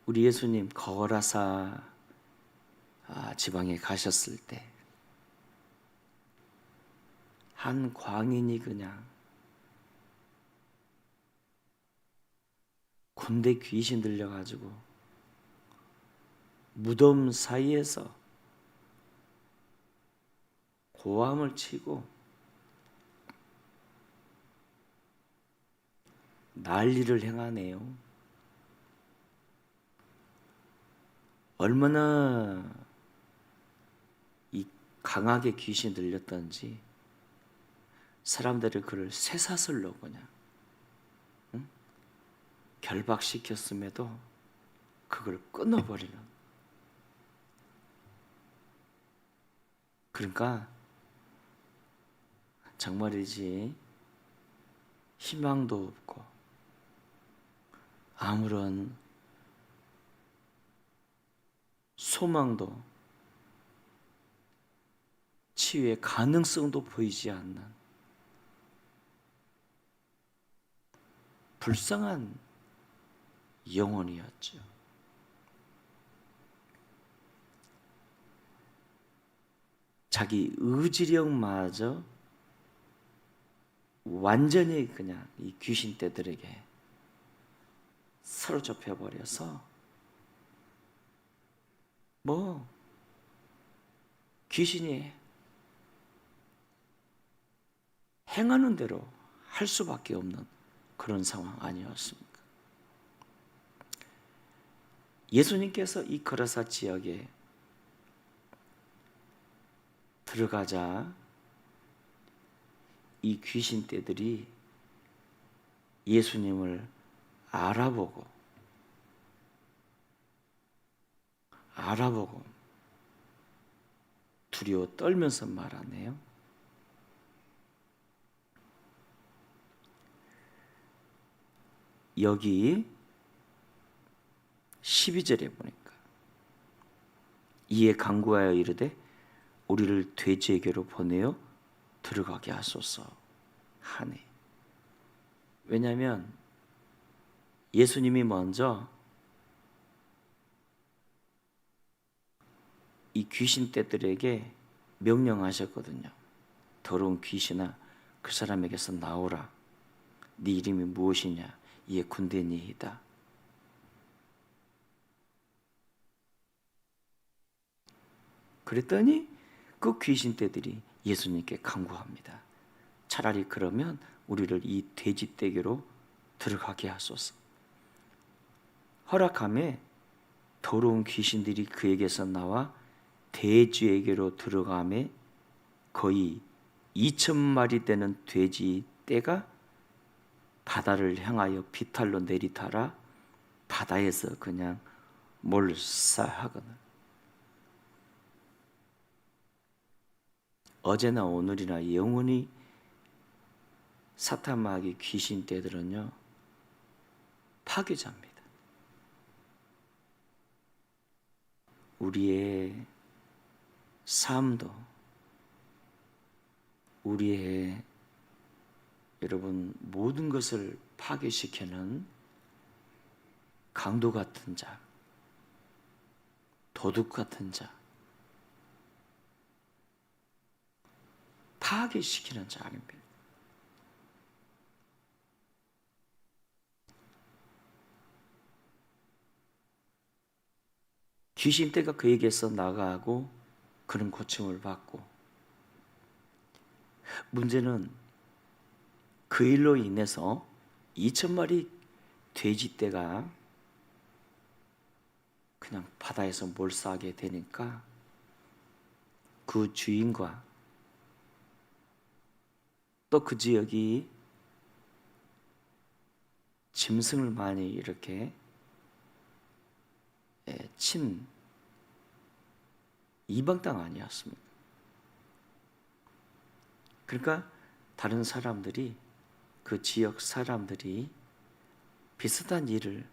우리 예수님 거라사 지방에 가셨을 때 한 광인이 그냥 군대 귀신 들려가지고 무덤 사이에서 고함을 치고 난리를 행하네요. 얼마나 이 강하게 귀신 들렸던지 사람들이 그를 쇠사슬로 그냥 결박시켰음에도 그걸 끊어버리는. 그러니까 정말이지 희망도 없고 아무런 소망도 치유의 가능성도 보이지 않는 불쌍한 영혼이었죠. 자기 의지력마저 완전히 그냥 이 귀신떼들에게 사로잡혀 버려서 뭐 귀신이 행하는 대로 할 수밖에 없는 그런 상황 아니었습니까? 예수님께서 이 거라사 지역에 들어가자 이 귀신떼들이 예수님을 알아보고 두려워 떨면서 말하네요. 여기 12절에 보니까 이에 간구하여 이르되 우리를 돼지에게로 보내어 들어가게 하소서 하네. 왜냐하면 예수님이 먼저 이 귀신떼들에게 명령하셨거든요. 더러운 귀신아 그 사람에게서 나오라. 네 이름이 무엇이냐? 이에 군대니이다. 그랬더니 그 귀신떼들이 예수님께 간구합니다. 차라리 그러면 우리를 이 돼지떼기로 들어가게 하소서. 허락함에 더러운 귀신들이 그에게서 나와 돼지에게로 들어가매 거의 2,000마리 되는 돼지 떼가 바다를 향하여 비탈로 내리타라 바다에서 그냥 몰살하거늘. 어제나 오늘이나 영원히 사탄마귀 귀신 떼들은요 파괴자입니다. 우리의 삶도 우리의 여러분 모든 것을 파괴시키는 강도 같은 자, 도둑 같은 자, 파괴시키는 자입니다. 귀신떼가 그에게서 나가고 그런 고침을 받고, 문제는 그 일로 인해서 2,000마리 돼지떼가 그냥 바다에서 몰사하게 되니까 그 주인과 또 그 지역이 짐승을 많이 이렇게 친 이방 땅 아니었습니까? 그러니까 다른 사람들이 그 지역 사람들이 비슷한 일을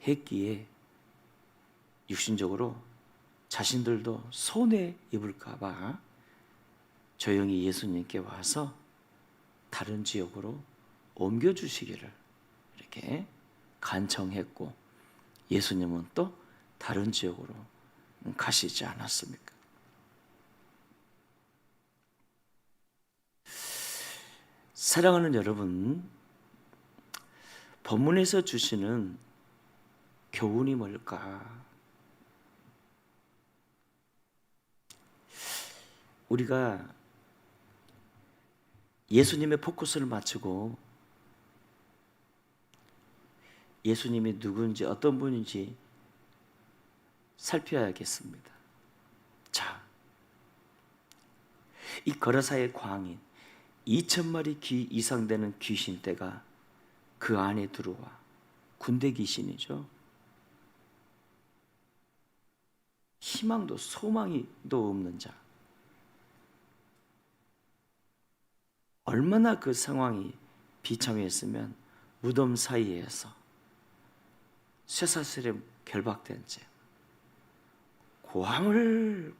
했기에 육신적으로 자신들도 손해 입을까 봐 조용히 예수님께 와서 다른 지역으로 옮겨주시기를 이렇게 간청했고, 예수님은 또 다른 지역으로 가시지 않았습니까? 사랑하는 여러분, 본문에서 주시는 교훈이 뭘까? 우리가 예수님의 포커스를 맞추고 예수님이 누구인지 어떤 분인지 살펴야겠습니다. 자, 이 거라사의 광인 2,000마리 귀 이상 되는 귀신떼가 그 안에 들어와, 군대 귀신이죠. 희망도 소망이도 없는 자. 얼마나 그 상황이 비참했으면 무덤 사이에서 쇠사슬에 결박된 채 고함을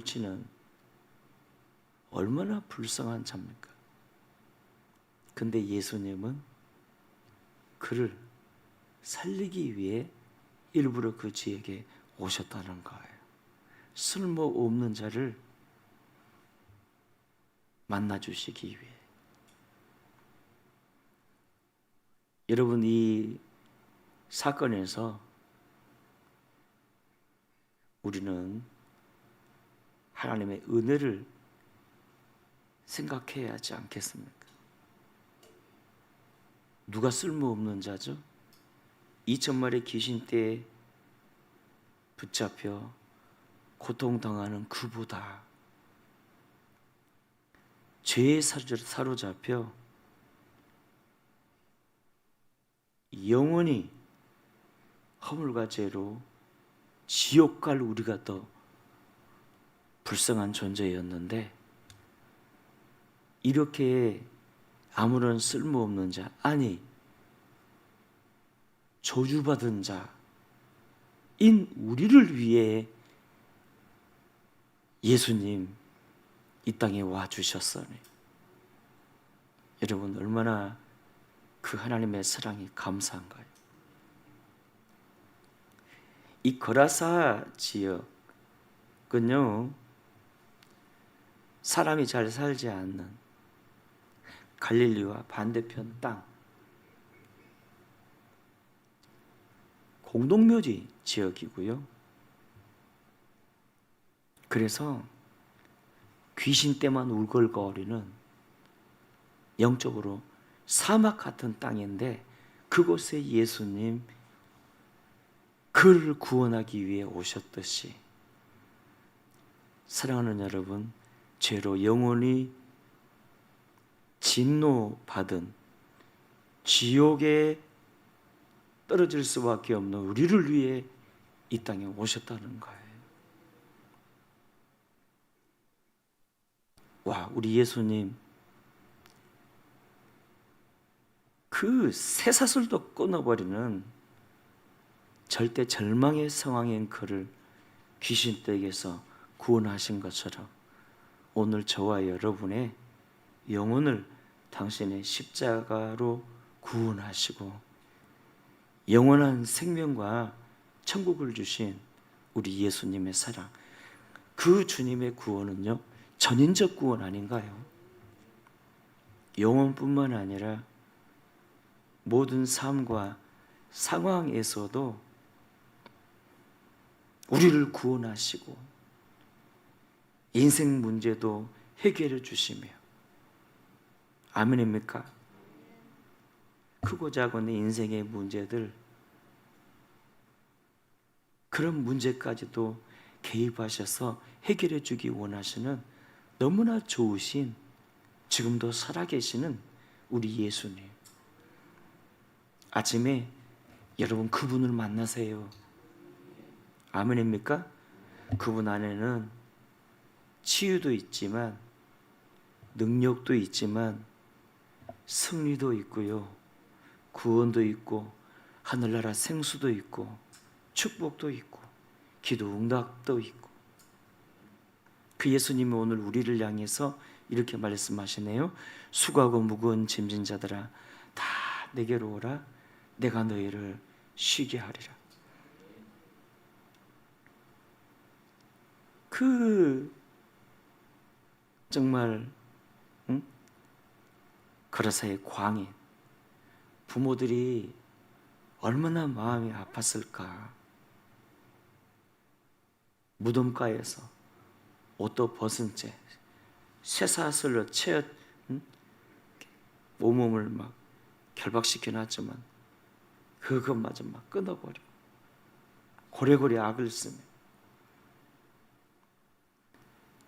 치는 얼마나 불쌍한 자입니까? 근데 예수님은 그를 살리기 위해 일부러 그 지에게 오셨다는 거예요. 쓸모없는 자를 만나주시기 위해. 여러분, 이 사건에서 우리는 하나님의 은혜를 생각해야 하지 않겠습니까? 누가 쓸모없는 자죠? 2,000마리 귀신떼에 붙잡혀 고통당하는 그보다 죄에 사로잡혀 영원히 허물과 죄로 지옥 갈 우리가 더 불쌍한 존재였는데, 이렇게 아무런 쓸모없는 자, 아니 저주받은 자인 우리를 위해 예수님 이 땅에 와 주셨으니, 여러분 얼마나 그 하나님의 사랑이 감사한가요? 이 거라사 지역은요, 사람이 잘 살지 않는 갈릴리와 반대편 땅, 공동묘지 지역이고요. 그래서 귀신 때만 울걸거리는 영적으로 사막 같은 땅인데, 그곳에 예수님 그를 구원하기 위해 오셨듯이, 사랑하는 여러분, 죄로 영원히 진노받은 지옥에 떨어질 수밖에 없는 우리를 위해 이 땅에 오셨다는 거예요. 와, 우리 예수님 그 쇠사슬도 끊어버리는 절대 절망의 상황인 그를 귀신떼에게서 구원하신 것처럼, 오늘 저와 여러분의 영혼을 당신의 십자가로 구원하시고 영원한 생명과 천국을 주신 우리 예수님의 사랑, 그 주님의 구원은요, 전인적 구원 아닌가요? 영혼뿐만 아니라 모든 삶과 상황에서도 우리를 구원하시고 인생 문제도 해결해 주시며, 아멘입니까? 크고 작은 인생의 문제들, 그런 문제까지도 개입하셔서 해결해 주기 원하시는 너무나 좋으신, 지금도 살아계시는 우리 예수님. 아침에 여러분 그분을 만나세요. 아멘입니까? 그분 안에는 치유도 있지만, 능력도 있지만, 승리도 있고요, 구원도 있고, 하늘나라 생수도 있고, 축복도 있고, 기도 응답도 있고. 그 예수님이 오늘 우리를 향해서 이렇게 말씀하시네요. 수고하고 무거운 짐진 자들아, 다 내게로 오라. 내가 너희를 쉬게 하리라. 그 정말 거라사의 광인 부모들이 얼마나 마음이 아팠을까. 무덤가에서 옷도 벗은 채 쇠사슬로 채 온몸을 막 결박시켜 놨지만 그것마저 막 끊어버려 고래고래 악을 쓰며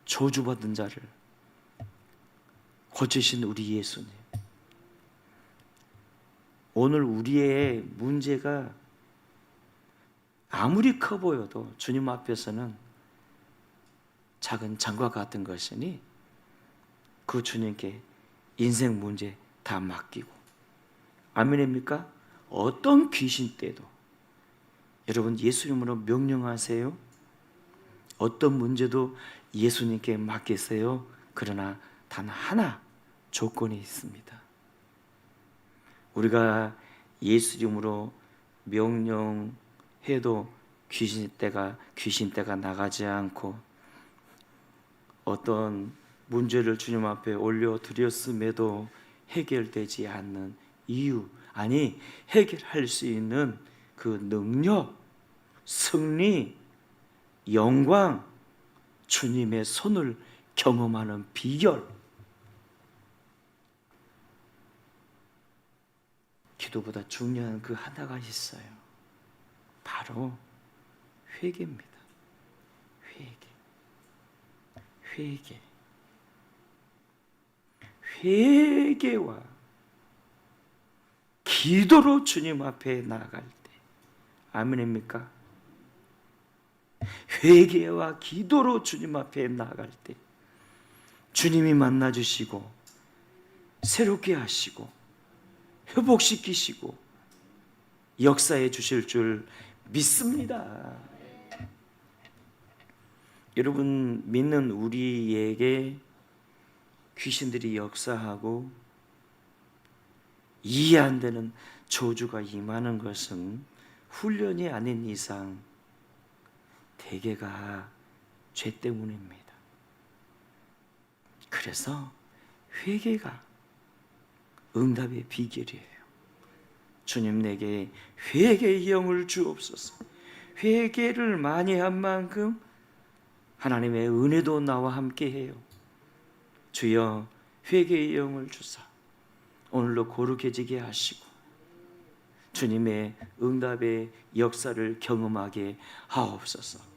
저주받은 자를 고치신 우리 예수님, 오늘 우리의 문제가 아무리 커 보여도 주님 앞에서는 작은 장과 같은 것이니 그 주님께 인생 문제 다 맡기고, 아멘입니까? 어떤 귀신 때도 여러분 예수님으로 명령하세요. 어떤 문제도 예수님께 맡기세요. 그러나 단 하나 조건이 있습니다. 우리가 예수 이름으로 명령해도 귀신 떼가 나가지 않고 어떤 문제를 주님 앞에 올려드렸음에도 해결되지 않는 이유, 아니 해결할 수 있는 그 능력, 승리, 영광, 주님의 손을 경험하는 비결, 기도보다 중요한 그 하나가 있어요. 바로 회개입니다. 회개와 기도로 주님 앞에 나아갈 때, 아멘입니까? 회개와 기도로 주님 앞에 나아갈 때 주님이 만나주시고 새롭게 하시고 회복시키시고 역사해 주실 줄 믿습니다. 여러분, 믿는 우리에게 귀신들이 역사하고 이해 안 되는 저주가 임하는 것은 훈련이 아닌 이상 대개가 죄 때문입니다. 그래서 회개가 응답의 비결이에요. 주님, 내게 회개의 영을 주옵소서. 회개를 많이 한 만큼 하나님의 은혜도 나와 함께해요. 주여, 회개의 영을 주사 오늘로 거룩해지게 하시고 주님의 응답의 역사를 경험하게 하옵소서.